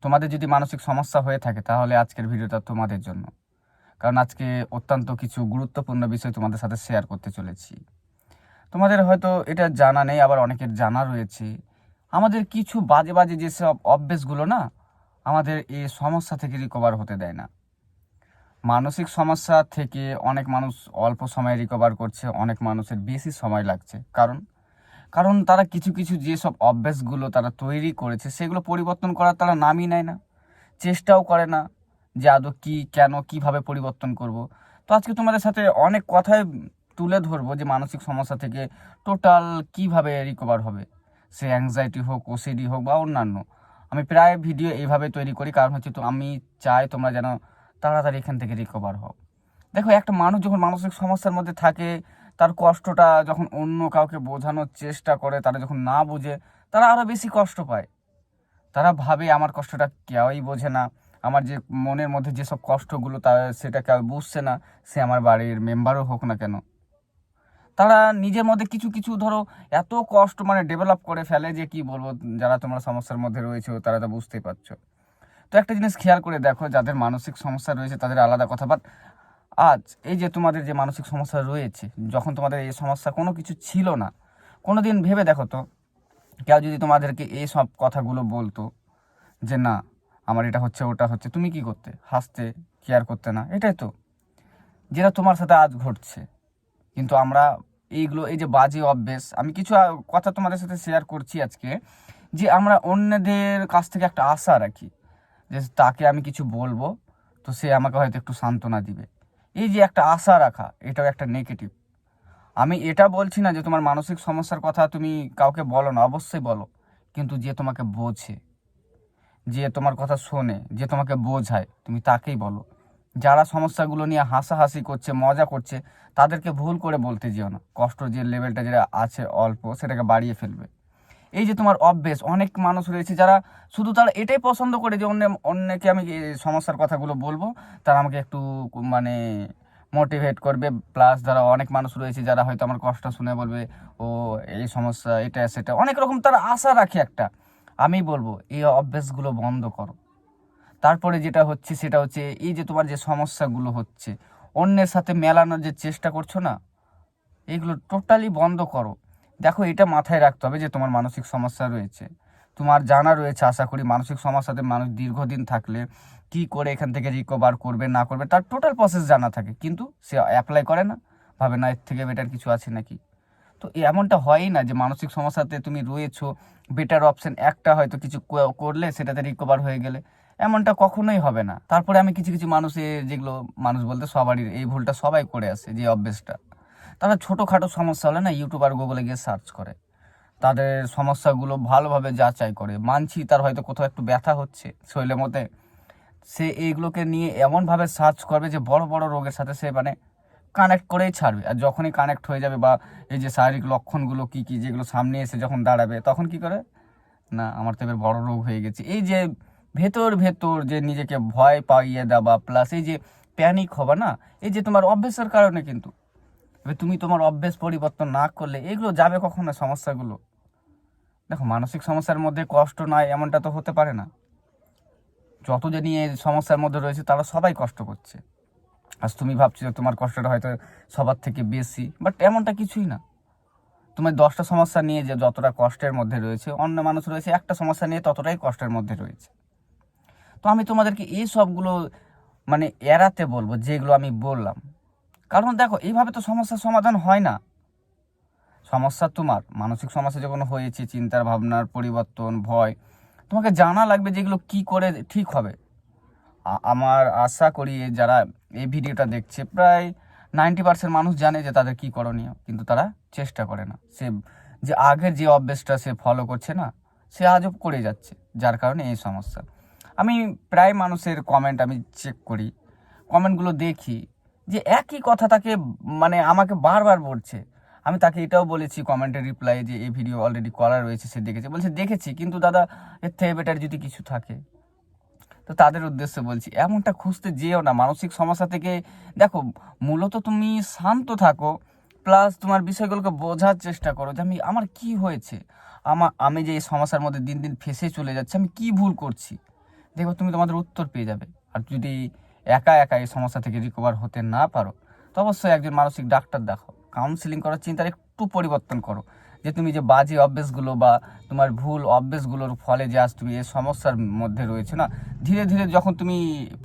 তোমাদের যদি মানসিক সমস্যা হয়ে থাকে তাহলে আজকের ভিডিওটা তোমাদের জন্য। কারণ আজকে অত্যন্ত কিছু গুরুত্বপূর্ণ বিষয় তোমাদের সাথে শেয়ার করতে চলেছি। তোমাদের হয়তো এটা জানা নেই, আবার অনেকের জানা রয়েছে। আমাদের কিছু বাজে বাজে যেসব অভ্যেসগুলো না আমাদের এই সমস্যা থেকে রিকভার হতে দেয় না। মানসিক সমস্যা থেকে অনেক মানুষ অল্প সময়ে রিকভার করছে, অনেক মানুষের বেশি সময় লাগছে। কারণ কারণ তারা কিছু কিছু যেসব অভ্যাসগুলো তারা তৈরি করেছে সেগুলো পরিবর্তন করার তারা নামই নেয় না, চেষ্টাও করে না যে আদৌ কী, কেন, কিভাবে পরিবর্তন করব। তো আজকে তোমাদের সাথে অনেক কথাই তুলে ধরবো যে মানসিক সমস্যা থেকে টোটাল কিভাবে রিকভার হবে, সে অ্যাংজাইটি হোক, ওসিডি হোক বা অন্যান্য। আমি প্রায় ভিডিও এইভাবে তৈরি করি, কারণ হচ্ছে তো আমি চাই তোমরা যেন তাড়াতাড়ি এখান থেকে রিকভার হও। দেখো, একটা মানুষ যখন মানসিক সমস্যার মধ্যে থাকে, তার কষ্টটা যখন অন্য কাউকে বোঝানোর চেষ্টা করে, তারা যখন না বুঝে তারা আরও বেশি কষ্ট পায়। তারা ভাবে আমার কষ্টটা কেউই বোঝে না, আমার যে মনের মধ্যে যেসব কষ্টগুলো সেটা কেউ বুঝছে না, সে আমার বাড়ির মেম্বারও হোক না কেন। তারা নিজের মধ্যে কিছু কিছু ধরো এত কষ্ট ডেভেলপ করে ফেলে যে কি বলবো। যারা তোমরা সমস্যার মধ্যে রয়েছে তারা তো বুঝতেই পারছো। তো একটা জিনিস খেয়াল করে দেখো, যাদের মানসিক সমস্যা রয়েছে তাদের আলাদা কথা, বাট আজ এই যে তোমাদের যে মানসিক সমস্যা রয়েছে, যখন তোমাদের এই সমস্যা কোনো কিছু ছিল না, কোনো দিন ভেবে দেখো তো, কেউ যদি তোমাদেরকে এই সব কথাগুলো বলতো যে না আমার এটা হচ্ছে ওটা হচ্ছে, তুমি কি করতে? হাসতে, কেয়ার করতে না? এটাই তো যেটা তোমার সাথে আজ ঘটছে। কিন্তু আমরা এইগুলো, এই যে বাজে অভ্যেস, আমি কিছু কথা তোমাদের সাথে শেয়ার করছি আজকে, যে আমরা অন্যদের কাছ থেকে একটা আশা রাখি যে তাকে আমি কিছু বলবো তো সে আমাকে হয়তো একটু সান্ত্বনা দিবে। এই যে একটা আশা রাখা, এটাও একটা নেগেটিভ। আমি এটা বলছি না যে তোমার মানসিক সমস্যার কথা তুমি কাউকে বলো না, অবশ্যই বলো, কিন্তু যে তোমাকে বোঝে, যে তোমার কথা শোনে, যে তোমাকে বোঝায়, তুমি তাকেই বলো। যারা সমস্যাগুলো নিয়ে হাসাহাসি করছে, মজা করছে, তাদেরকে ভুল করে বলতে যেও না। কষ্ট যে লেভেলটা যেটা আছে অল্প, সেটাকে বাড়িয়ে ফেলবে। এই যে তোমার অভ্যেস, অনেক মানুষ রয়েছে যারা শুধু তারা এটাই পছন্দ করে যে অন্যকে আমি এই সমস্যার কথাগুলো বলবো, তারা আমাকে একটু মানে মোটিভেট করবে। প্লাস যারা অনেক মানুষ রয়েছে যারা হয়তো আমার কষ্ট শুনে বলবে ও এই সমস্যা, এটা সেটা, অনেক রকম তারা আশা রাখে একটা। আমি বলবো এই অভ্যেসগুলো বন্ধ করো। তারপরে যেটা হচ্ছে সেটা হচ্ছে, এই যে তোমার যে সমস্যাগুলো হচ্ছে, অন্যের সাথে মেলানোর যে চেষ্টা করছো না, এইগুলো টোটালি বন্ধ করো। দেখো, এটা মাথায় রাখতে হবে যে তোমার মানসিক সমস্যা রয়েছে, তোমার জানা রয়েছে আশা করি মানসিক সমস্যাতে মানুষ দীর্ঘদিন থাকলে কি করে এখান থেকে রিকভার করবে না করবে তার টোটাল প্রসেস জানা থাকে, কিন্তু সে অ্যাপ্লাই করে না, ভাবে না এর থেকে বেটার কিছু আছে নাকি। তো এমনটা হয়ই না যে মানসিক সমস্যাতে তুমি রয়েছো, বেটার অপশন একটা হয়তো কিছু করলে সেটাতে রিকভার হয়ে গেলে, এমনটা কখনোই হবে না। তারপরে আমি কিছু কিছু মানুষের, যেগুলো মানুষ বলতে সবারই এই ভুলটা সবাই করে আসে, যে অভ্যেসটা, তারা ছোটোখাটো সমস্যা হলে না ইউটিউব আর গুগলে গিয়ে সার্চ করে, তাদের সমস্যাগুলো ভালোভাবে যাচাই করে। মানছি তার হয়তো কোথাও একটু ব্যথা হচ্ছে শরীরের মধ্যে, সে এইগুলোকে নিয়ে এমনভাবে সার্চ করবে যে বড় বড় রোগের সাথে সে কানেক্ট করেই ছাড়বে। আর যখনই কানেক্ট হয়ে যাবে বা এই যে শারীরিক লক্ষণগুলো কী কী যেগুলো সামনে এসে যখন দাঁড়াবে, তখন কি করে, না আমার তো এবার বড় রোগ হয়ে গেছে। এই যে ভেতর ভেতর যে নিজেকে ভয় পাইয়ে দেওয়া, প্লাস এই যে প্যানিক হবা না, এই যে তোমার অভ্যেসের কারণে। কিন্তু এবার তুমি তোমার অভ্যেস পরিবর্তন না করলে এগুলো যাবে কখনো সমস্যাগুলো। দেখো, মানসিক সমস্যার মধ্যে কষ্ট নয় এমনটা তো হতে পারে না। যত যে নিয়ে সমস্যার মধ্যে রয়েছে তারা সবাই কষ্ট করছে। আজ তুমি ভাবছো যে তোমার কষ্টটা হয়তো সবার থেকে বেশি, বাট এমনটা কিছুই না। তোমার 10টা সমস্যা নিয়ে যে যতটা কষ্টের মধ্যে রয়েছে, অন্য মানুষ রয়েছে একটা সমস্যা নিয়ে ততটাই কষ্টের মধ্যে রয়েছে। তো আমি তোমাদেরকে এই সবগুলো এড়াতে বলবো যেগুলো আমি বললাম। কারণ দেখো, এইভাবে তো সমস্যার সমাধান হয় না। সমস্যা তোমার মানসিক সমস্যা যখন হয়েছে, চিন্তার ভাবনার পরিবর্তন, ভয়, তোমাকে জানা লাগবে যেগুলো কি করে ঠিক হবে। আমার আশা করি যারা এই ভিডিওটা দেখছে, প্রায় 90% মানুষ জানে যে তাদের কি করণীয়, কিন্তু তারা চেষ্টা করে না। সে যে আগের যে অভ্যেসটা সে ফলো করছে না, সে আজব করে যাচ্ছে, যার কারণে এই সমস্যা। আমি প্রায় মানুষের কমেন্ট আমি চেক করি, কমেন্টগুলো দেখি যে একই কথা তাকে আমাকে বারবার বলছে। আমি তাকে এটাও বলেছি কমেন্টের রিপ্লাই যে এই ভিডিও অলরেডি করা রয়েছে, সে দেখেছে, বলছে দেখেছি, কিন্তু দাদা এর থেকে বেটার যদি কিছু থাকে। তো তাদের উদ্দেশ্যে বলছি, এমনটা খুঁজতে যেও না মানসিক সমস্যা থেকে। দেখো, মূলত তুমি শান্ত থাকো, প্লাস তোমার বিষয়গুলোকে বোঝার চেষ্টা করো যে আমার কি হয়েছে, আমি যে এই সমস্যার মধ্যে দিন দিন ফেসে চলে যাচ্ছে, আমি কি ভুল করছি। দেখো তুমি তোমাদের উত্তর পেয়ে যাবে। আর যদি একা একা এই সমস্যা থেকে রিকভার হতে না পারো, তো অবশ্যই একজন মানসিক ডাক্তার দেখো, কাউন্সিলিং করার চিন্তার একটু পরিবর্তন করো। যে তুমি যে বাজে অভ্যেসগুলো বা তোমার ভুল অভ্যেসগুলোর ফলে যে আজ তুমি এই সমস্যার মধ্যে রয়েছে না, ধীরে ধীরে যখন তুমি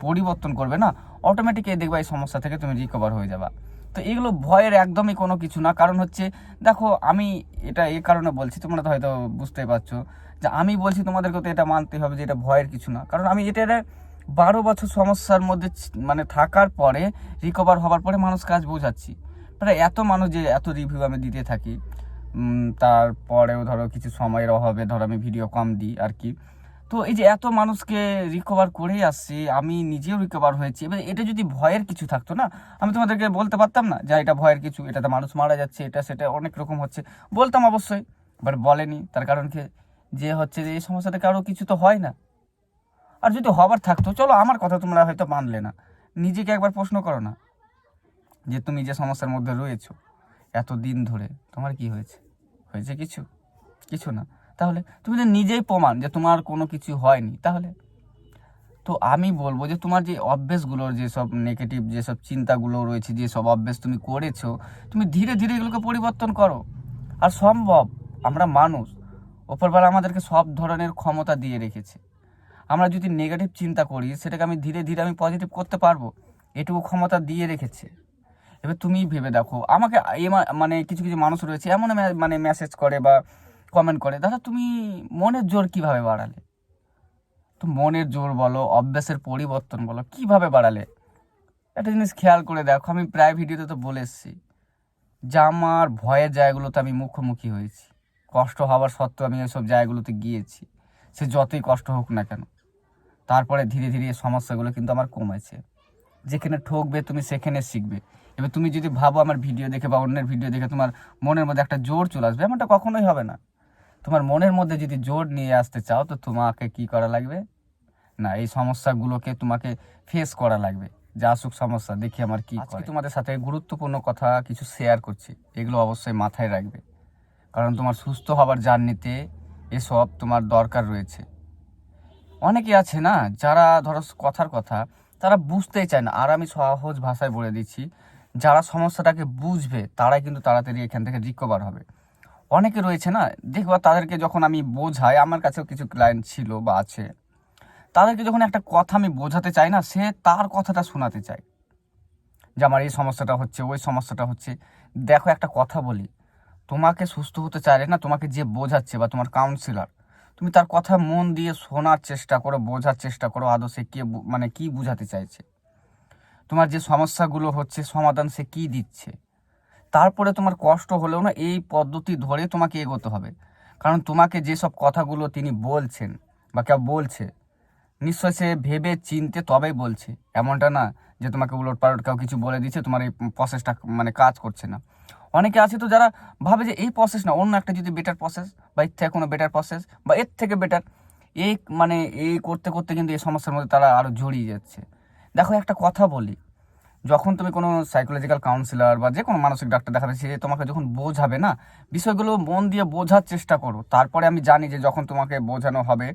পরিবর্তন করবে না, অটোমেটিক দেখবা এই সমস্যা থেকে তুমি রিকভার হয়ে যাবা। তো এগুলো ভয়ের একদমই কোনো কিছু না। কারণ হচ্ছে দেখো, আমি এটা এই কারণে বলছি, তোমরা তো হয়তো বুঝতেই পারছো যে আমি বলছি তোমাদেরকে তো এটা মানতে হবে যে এটা ভয়ের কিছু না। কারণ আমি এটা 12 বছর সমস্যার মধ্যে মানে থাকার পরে, রিকভার হওয়ার পরে মানুষকে আজ বোঝাচ্ছি। প্রায় এত মানুষ যে এত রিভিউ আমি দিতে থাকি, তারপরেও ধরো কিছু সময়ের অভাবে ধরো আমি ভিডিও কম দিই আর কি। তো এই যে এত মানুষকে রিকভার করেই আসছি, আমি নিজেও রিকভার হয়েছি। এবার এটা যদি ভয়ের কিছু থাকতো না, আমি তোমাদেরকে বলতে পারতাম না যে এটা ভয়ের কিছু, এটাতে মানুষ মারা যাচ্ছে, এটা সেটা অনেক রকম হচ্ছে, বলতাম অবশ্যই। বাট বলেনি, তার কারণ কি, যে হচ্ছে যে এই সমস্যাতে কারো কিছু তো হয় না। আর যদি হবার থাকতো, চলো আমার কথা তোমরা হয়তো মানলে না, নিজেকে একবার প্রশ্ন করো না যে তুমি যে সমস্যার মধ্যে রয়েছো এত দিন ধরে, তোমার কি হয়েছে? হয়েছে কিছু? কিছু না। তাহলে তুমি তো নিজেই প্রমাণ যে তোমার কোনো কিছু হয়নি। তাহলে তো আমি বলবো যে তোমার যে অভ্যেসগুলোর যেসব নেগেটিভ যেসব চিন্তাগুলো রয়েছে, যেসব অভ্যেস তুমি করেছো, তুমি ধীরে ধীরে এগুলোকে পরিবর্তন করো। আর সম্ভব, আমরা মানুষ, ওপরবেলা আমাদেরকে সব ধরনের ক্ষমতা দিয়ে রেখেছে। আমরা যদি নেগেটিভ চিন্তা করি, সেটাকে আমি ধীরে ধীরে আমি পজিটিভ করতে পারবো, এটুকু ক্ষমতা দিয়ে রেখেছে। এবার তুমি ভেবে দেখো, আমাকে মানে কিছু কিছু মানুষ রয়েছে এমন মানে মেসেজ করে বা কমেন্ট করে, দাদা তুমি মনের জোর কিভাবে বাড়ালে? তো মনের জোর বলো, অভ্যাসের পরিবর্তন বলো, কিভাবে বাড়ালে? একটা জিনিস খেয়াল করে দেখো, আমি প্রায় ভিডিওতে তো বলে এসেছি যে আমার ভয়ের জায়গাগুলোতে আমি মুখোমুখি হয়েছি, কষ্ট হওয়ার সত্ত্বেও আমি ওইসব জায়গাগুলোতে গিয়েছি। সে যতই কষ্ট হোক না কেন, তারপরে ধীরে ধীরে এই সমস্যাগুলো কিন্তু আমার কমেছে। যেখানে ঠকবে তুমি সেখানে শিখবে। এবার তুমি যদি ভাবো আমার ভিডিও দেখে বা অন্যের ভিডিও দেখে তোমার মনের মধ্যে একটা জোর চলে আসবে, এমনটা কখনোই হবে না। তোমার মনের মধ্যে যদি জোর নিয়ে আসতে চাও, তো তোমাকে কি করা লাগবে না, এই সমস্যাগুলোকে তোমাকে ফেস করা লাগবে। যা আসুক সমস্যা, দেখি আমার কি করে। তোমাদের সাথে গুরুত্বপূর্ণ কথা কিছু শেয়ার করছি, এগুলো অবশ্যই মাথায় রাখবে। কারণ তোমার সুস্থ হবার জার্নিতে এসব তোমার দরকার রয়েছে। অনেকে আছে না, যারা ধরো কথার কথা তারা বুঝতেই চায় না। আর আমি সহজ ভাষায় বলে দিচ্ছি, যারা সমস্যাটাকে বুঝবে তারাই কিন্তু তাড়াতাড়ি এখান থেকে রিকভার হবে। অনেকে রয়েছে না, দেখবা তাদেরকে যখন আমি বোঝাই, আমার কাছেও কিছু ক্লায়েন্ট ছিল বা আছে, তাদেরকে যখন একটা কথা আমি বোঝাতে চাই না, সে তার কথাটা শোনাতে চায় যে আমার এই সমস্যাটা হচ্ছে, ওই সমস্যাটা হচ্ছে। দেখো একটা কথা বলি, তোমাকে সুস্থ হতে চাইলে না, তোমাকে যে বোঝাচ্ছে বা তোমার কাউন্সিলর, তুমি তার কথা মন দিয়ে শোনার চেষ্টা করো, বোঝার চেষ্টা করো আদৌ সে কে মানে কি বুঝাতে চাইছে, তোমার যে সমস্যাগুলো হচ্ছে সমাধান সে কি দিচ্ছে। তারপরে তোমার কষ্ট হলেও না, এই পদ্ধতি ধরে তোমাকে এগোতে হবে। কারণ তোমাকে যেসব কথাগুলো তিনি বলছেন বা কেউ বলছে, নিশ্চয় সে ভেবে চিনতে তবেই বলছে। এমনটা না যে তোমাকে উলট পালট কেউ কিছু বলে দিচ্ছে, তোমার এই প্রসেসটা মানে কাজ করছে না। অনেকে আছে তো যারা ভাবে যে এই প্রসেস না, অন্য একটা যদি বেটার প্রসেস বা এর থেকে কোনো বেটার প্রসেস বা এর থেকে বেটার, এই মানে এই করতে করতে কিন্তু এই সমস্যার মধ্যে তারা আরও জড়িয়ে যাচ্ছে। দেখো একটা কথা বলি, যখন তুমি কোনো সাইকোলজিক্যাল কাউন্সিলর বা যে কোনো মানসিক ডাক্তার দেখাবে, সে তোমাকে যখন বোঝাবে না, বিষয়গুলো মন দিয়ে বোঝার চেষ্টা করো। তারপরে আমি জানি যে যখন তোমাকে বোঝানো হবে,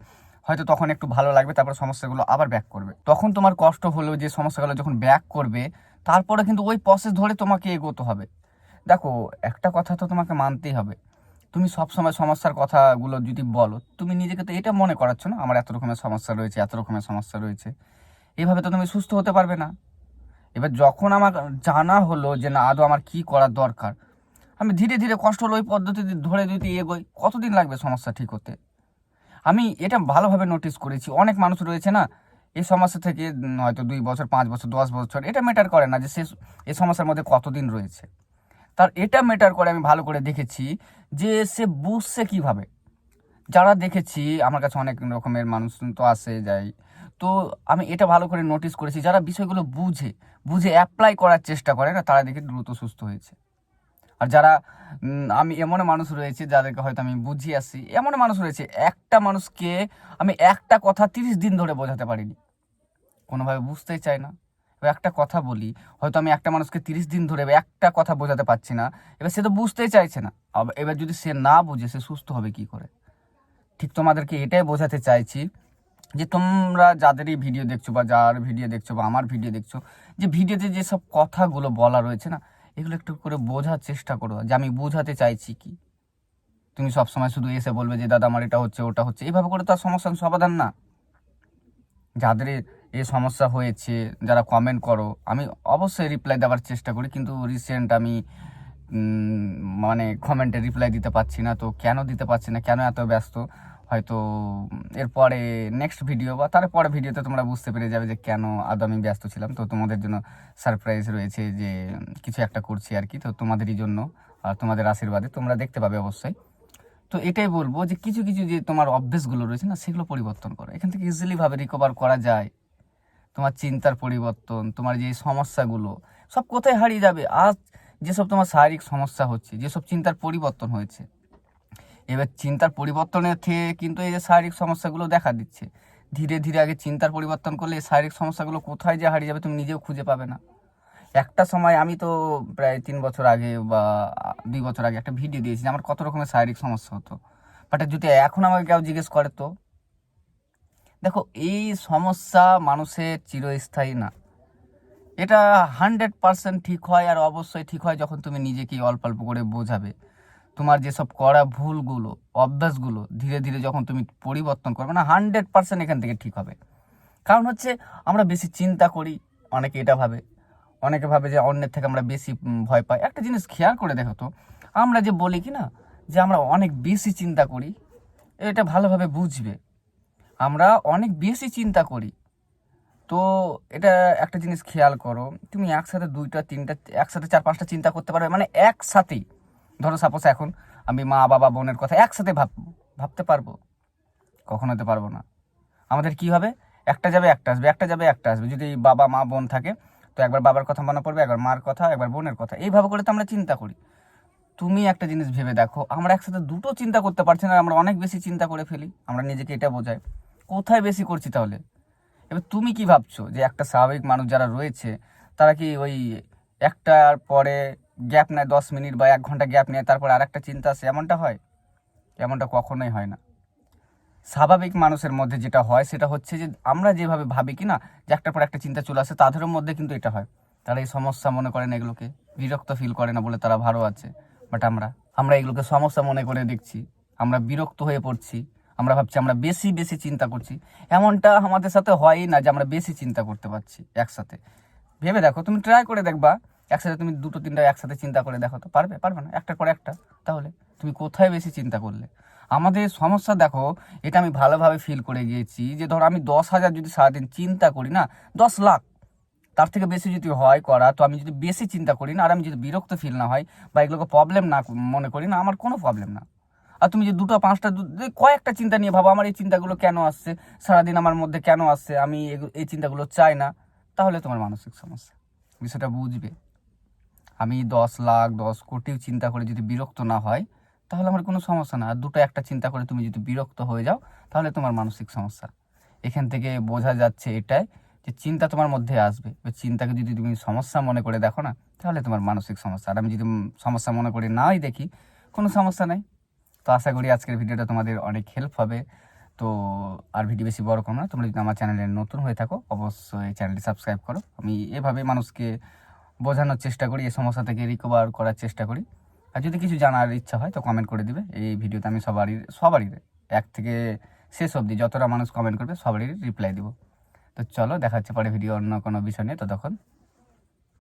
হয়তো তখন একটু ভালো লাগবে, তারপর সমস্যাগুলো আবার ব্যাক করবে। তখন তোমার কষ্ট হলেও যে সমস্যাগুলো যখন ব্যাক করবে, তারপরে কিন্তু ওই প্রসেস ধরে তোমাকে এগোতে হবে। দেখো একটা কথা তো তোমাকে মানতেই হবে, তুমি সবসময় সমস্যার কথাগুলো যদি বলো, তুমি নিজেকে তো এটা মনে করাচ্ছ না আমার এত রকমের সমস্যা রয়েছে, এত রকমের সমস্যা রয়েছে। এইভাবে তো তুমি সুস্থ হতে পারবে না। এবার যখন আমার জানা হলো যে না আদৌ আমার কি করার দরকার, আমি ধীরে ধীরে কষ্ট হলো ওই পদ্ধতি ধরে যদি এগোই, কতদিন লাগবে সমস্যা ঠিক হতে? আমি এটা ভালোভাবে নোটিস করেছি, অনেক মানুষ রয়েছে না এই সমস্যা থেকে হয়তো 2 বছর, 5 বছর, 10 বছর, এটা ম্যাটার করে না যে সে এই সমস্যার মধ্যে কতদিন রয়েছে। তার এটা ম্যাটার করে, আমি ভালো করে দেখেছি যে সে বুঝছে কিভাবে। যারা দেখেছি, আমার কাছে অনেক রকমের মানুষ তো আসে যায়, তো আমি এটা ভালো করে নোটিস করেছি, যারা বিষয়গুলো বুঝে বুঝে অ্যাপ্লাই করার চেষ্টা করে না, তারা দেখে দ্রুত সুস্থ হয়েছে। আর যারা আমি এমন মানুষ রয়েছে যাদেরকে হয়তো আমি বুঝিয়ে আসি, এমন মানুষ রয়েছে একটা মানুষকে আমি একটা কথা 30 দিন ধরে বোঝাতে পারিনি, কোনোভাবে বুঝতেই চায় না। এবার একটা কথা বলি, হয়তো আমি একটা মানুষকে 30 দিন ধরে একটা কথা বোঝাতে পারছি না, এবার সে তো বুঝতেই চাইছে না। এবার যদি সে না বুঝে, সে সুস্থ হবে কি করে? ঠিক তোমাদেরকে এটাই বোঝাতে চাইছি যে তোমরা যাদেরই ভিডিও দেখছো বা যার ভিডিও দেখছো বা আমার ভিডিও দেখছো, যে ভিডিওতে যেসব কথাগুলো বলা রয়েছে না, এগুলো একটু করে বোঝার চেষ্টা করো যে আমি বোঝাতে চাইছি কি। তুমি সবসময় শুধু এসে বলবে যে দাদা আমার এটা হচ্ছে ওটা হচ্ছে, এইভাবে করে তো আর সমস্যার সমাধান না। যাদের এই সমস্যা হয়েছে, যারা কমেন্ট করো, আমি অবশ্যই রিপ্লাই দেওয়ার চেষ্টা করি, কিন্তু রিসেন্ট আমি মানে কমেন্টে রিপ্লাই দিতে পারছি না। তো কেন দিতে পারছি না, কেন এত ব্যস্ত, হয়তো এরপরে নেক্সট ভিডিও বা তারপরে ভিডিওতে তোমরা বুঝতে পেরে যাবে যে কেন আদৌ আমি ব্যস্ত ছিলাম। তো তোমাদের জন্য সারপ্রাইজ রয়েছে যে কিছু একটা করছি আর কি, তো তোমাদেরই জন্য আর তোমাদের আশীর্বাদে তোমরা দেখতে পাবে অবশ্যই। তো এটাই বলবো যে কিছু কিছু যে তোমার অভ্যেসগুলো রয়েছে না, সেগুলো পরিবর্তন করো, এখান থেকে ইজিলিভাবে রিকভার করা যায়। তোমার চিন্তার পরিবর্তন, তোমার যে সমস্যাগুলো সব কোথায় হারিয়ে যাবে। আজ যেসব তোমার শারীরিক সমস্যা হচ্ছে, যেসব চিন্তার পরিবর্তন হয়েছে, এবার চিন্তার পরিবর্তনের থেকে কিন্তু এই যে শারীরিক সমস্যাগুলো দেখা দিচ্ছে। ধীরে ধীরে আগে চিন্তার পরিবর্তন করলে এই শারীরিক সমস্যাগুলো কোথায় যে হারিয়ে যাবে তুমি নিজেও খুঁজে পাবে না। একটা সময় আমি তো প্রায় 3 বছর আগে বা 2 বছর আগে একটা ভিডিও দিয়েছি যে আমার কত রকমের শারীরিক সমস্যা হতো, বাট যদি এখন আমাকে কেউ জিজ্ঞেস করে, তো দেখো এই সমস্যা মানুষের চিরস্থায়ী না। এটা 100% ঠিক হয়, আর অবশ্যই ঠিক হয় যখন তুমি নিজেকে অল্প অল্প করে বোঝাবে। তোমার যেসব করা ভুলগুলো, অভ্যাসগুলো ধীরে ধীরে যখন তুমি পরিবর্তন করবে না, 100% এখান থেকে ঠিক হবে। কারণ হচ্ছে আমরা বেশি চিন্তা করি, অনেকে এটা ভাবে, অনেকে ভাবে যে অন্যের থেকে আমরা বেশি ভয় পাই। একটা জিনিস খেয়াল করে দেখো তো, আমরা যে বলি কি না যে আমরা অনেক বেশি চিন্তা করি, এটা ভালোভাবে বুঝবে। আমরা অনেক বেশি চিন্তা করি, তো এটা একটা জিনিস খেয়াল করো, তুমি একসাথে 2টা 3টা একসাথে 4 5টা চিন্তা করতে পারবে, মানে একসাথেই। ধরো সাপোজ এখন আমি মা বাবা বোনের কথা একসাথে ভাবতে পারবো? কখনো হতে পারবো না। আমাদের কি হবে, একটা যাবে একটা আসবে, একটা যাবে একটা আসবে। যদি বাবা মা বোন থাকে, তো একবার বাবার কথা মনে পড়বে, একবার মার কথা, একবার বোনের কথা, এইভাবে করে তো আমরা চিন্তা করি। তুমি একটা জিনিস ভেবে দেখো, আমরা একসাথে দুটো চিন্তা করতে পারছি না, আমরা অনেক বেশি চিন্তা করে ফেলি, আমরা নিজেকে এটা বোঝাই। কোথায় বেশি করছি তাহলে? এবার তুমি কি ভাবছো যে একটা স্বাভাবিক মানুষ যারা রয়েছে, তারা কি ওই একটার পরে গ্যাপ নেয়, 10 মিনিট বা 1 ঘন্টা গ্যাপ নেয়, তারপর আর একটা চিন্তা আসে, এমনটা হয়? এমনটা কখনোই হয় না। স্বাভাবিক মানুষের মধ্যে যেটা হয় সেটা হচ্ছে যে আমরা যেভাবে ভাবি কি না, যে একটার পর একটা চিন্তা চলে আসে, তাদের মধ্যে কিন্তু এটা হয়। তারা এই সমস্যা মনে করেন, এগুলোকে বিরক্ত ফিল করে না বলে তারা ভালো আছে। বাট আমরা আমরা এগুলোকে সমস্যা মনে করে দেখছি, আমরা বিরক্ত হয়ে পড়ছি, আমরা ভাবছি আমরা বেশি বেশি চিন্তা করছি। এমনটা আমাদের সাথে হয়ই না যে আমরা বেশি চিন্তা করতে পারছি একসাথে। ভেবে দেখো, তুমি ট্রাই করে দেখবা, একসাথে তুমি 2টো 3টা একসাথে চিন্তা করে দেখো, তো পারবে? পারবে না, একটার পর একটা। তাহলে তুমি কোথায় বেশি চিন্তা করলে? আমাদের সমস্যা দেখো, এটা আমি ভালোভাবে ফিল করে গিয়েছি, যে ধরো আমি 10,000 যদি সারাদিন চিন্তা করি না, 10 লাখ তার থেকে বেশি যদি হয় করা, তো আমি যদি বেশি চিন্তা করি না, আর আমি যদি বিরক্ত ফিল না হয় বা এগুলোকে প্রবলেম না মনে করি না, আমার কোনো প্রবলেম না। আর তুমি যে 2টা 5টা কয়েকটা চিন্তা নিয়ে ভাবো আমার এই চিন্তাগুলো কেন আসছে, সারাদিন আমার মধ্যে কেন আসছে, আমি এই চিন্তাগুলো চাই না, তাহলে তোমার মানসিক সমস্যা। বিষয়টা বুঝবে। আমি 10 লাখ 10 কোটিও চিন্তা করে যদি বিরক্ত না হয়, তাহলে আমার কোনো সমস্যা না। আর দুটো একটা চিন্তা করে তুমি যদি বিরক্ত হয়ে যাও, তাহলে তোমার মানসিক সমস্যা। এখান থেকে বোঝা যাচ্ছে এটাই, যে চিন্তা তোমার মধ্যে আসবে, ওই চিন্তাকে যদি তুমি সমস্যা মনে করে দেখো না, তাহলে তোমার মানসিক সমস্যা। আর আমি যদি সমস্যা মনে করে নাই দেখি, কোনো সমস্যা নেই। তো আশা করি আজকের ভিডিওটা তোমাদের অনেক হেল্প হবে। তো আর ভিডিও বেশি বড় করো না, তোমরা যদি আমার চ্যানেলে নতুন হয়ে থাকো অবশ্যই চ্যানেলটি সাবস্ক্রাইব করো। আমি এভাবে মানুষকে বোঝানোর চেষ্টা করি, এই সমস্যা থেকে রিকভার করার চেষ্টা করি। আর যদি কিছু জানার ইচ্ছা হয় তো কমেন্ট করে দিবে। এই ভিডিওতে আমি সবারই এক থেকে শেষ অবধি যতটা মানুষ কমেন্ট করবে সবারই রিপ্লাই দিব। তো চলো, দেখা হচ্ছে পরে ভিডিও অন্য কোনো বিষয় নিয়ে। ততক্ষণ